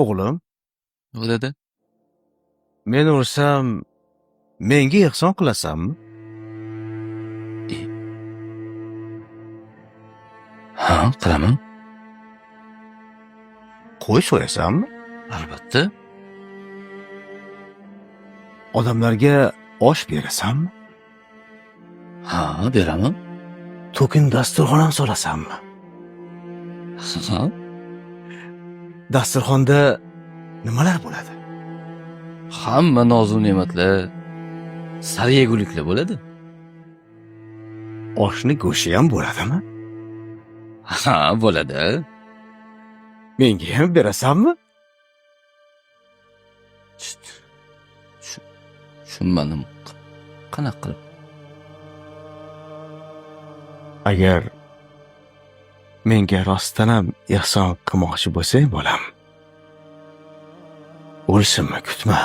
O'g'lim, Bo'ladi. men ursam, menga ehson qilasanmi? Ha, qilaman. Qo'y so'yasanmi? Albatta. Odamlarga osh berasanmi? Ha, beraman. To'kin dasturxon ham solasanmi? Ha, Dasturxonda nimalar bo'ladi? hamma nozu ne'matlar, saryeguliklar bo'ladi. Oshni go'shti ham bo'ladimi? Ha, bo'ladi. Menga ham berasanmi? Tushunmadim. Qanaqa qilib? Agar menga rostdan ham ehson qilmoqchi bo'lsang, bolam, o'lsinmi kutma.